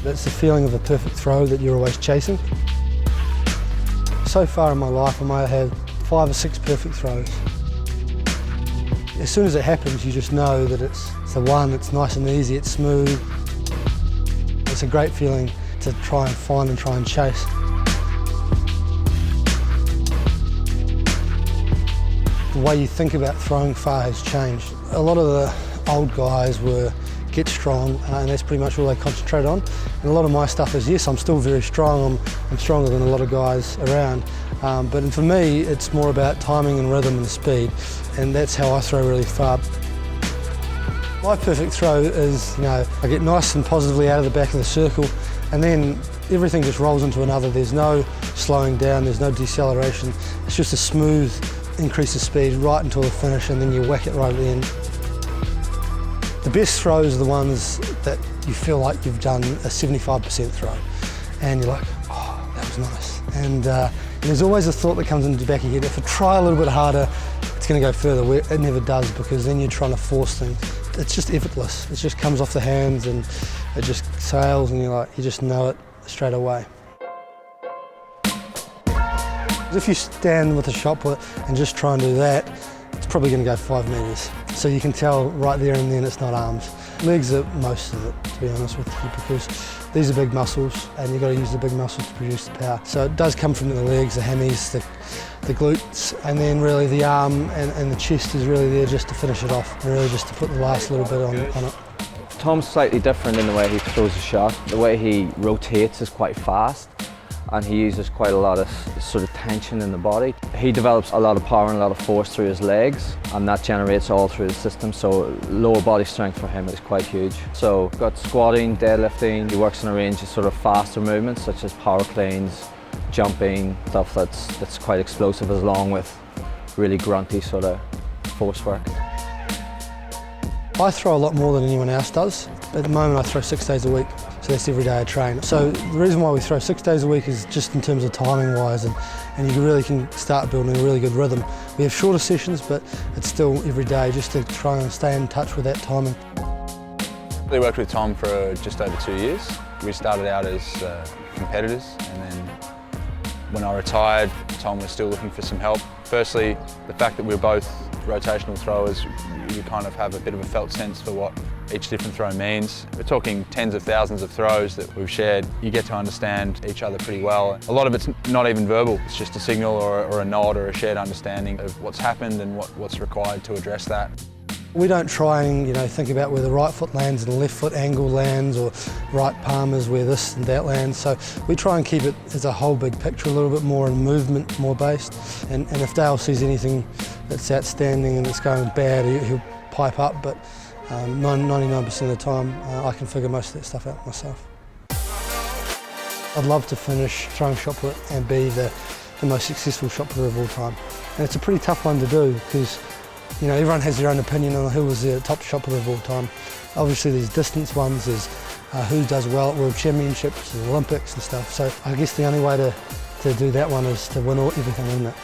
That's the feeling of a perfect throw that you're always chasing. So far in my life, I might have 5 or 6 perfect throws. As soon as it happens, you just know that it's the one, it's nice and easy, it's smooth. It's a great feeling to try and find and try and chase. The way you think about throwing far has changed. A lot of the old guys were get strong, and that's pretty much all they concentrate on. And a lot of my stuff is, yes, I'm still very strong, I'm stronger than a lot of guys around, but for me, it's more about timing and rhythm and speed, and that's how I throw really far. My perfect throw is, I get nice and positively out of the back of the circle, and then everything just rolls into another. There's no slowing down, there's no deceleration. It's just a smooth increase of speed right until the finish, and then you whack it right at the end. The best throws are the ones that you feel like you've done a 75% throw, and you're like, oh, that was nice. And there's always a thought that comes into the back of your head, if I try a little bit harder, it's going to go further. It never does, because then you're trying to force things. It's just effortless. It just comes off the hands and it just sails, and you just know it straight away. If you stand with a shot put and just try and do that, it's probably going to go 5 metres. So you can tell right there and then it's not arms. Legs are most of it, to be honest with you, because these are big muscles and you've got to use the big muscles to produce the power. So it does come from the legs, the hammies, the glutes, and then really the arm and the chest is really there just to finish it off, and really just to put the last little bit on it. Tom's slightly different in the way he throws a shot. The way he rotates is quite fast, and he uses quite a lot of sort of tension in the body. He develops a lot of power and a lot of force through his legs, and that generates all through the system, so lower body strength for him is quite huge. So got squatting, deadlifting. He works in a range of sort of faster movements such as power cleans, jumping, stuff that's quite explosive, along with really grunty sort of force work. I throw a lot more than anyone else does. At the moment I throw 6 days a week, so that's every day I train. So the reason why we throw 6 days a week is just in terms of timing wise, and you really can start building a really good rhythm. We have shorter sessions, but it's still every day just to try and stay in touch with that timing. I worked with Tom for just over 2 years. We started out as competitors, and then when I retired, Tom was still looking for some help. Firstly, the fact that we're both rotational throwers, you kind of have a bit of a felt sense for what each different throw means. We're talking tens of thousands of throws that we've shared. You get to understand each other pretty well. A lot of it's not even verbal, it's just a signal or a nod or a shared understanding of what's happened and what's required to address that. We don't try and think about where the right foot lands and the left foot angle lands, or right palm is where this and that lands. So we try and keep it as a whole big picture, a little bit more in movement, more based. And if Dale sees anything that's outstanding and it's going bad, he'll pipe up, but 99% of the time I can figure most of that stuff out myself. I'd love to finish throwing shot put and be the most successful shot putter of all time. And it's a pretty tough one to do, because everyone has their own opinion on who was the top shot putter of all time. Obviously there's distance ones, there's who does well at World Championships and Olympics and stuff. So I guess the only way to do that one is to win everything, isn't it?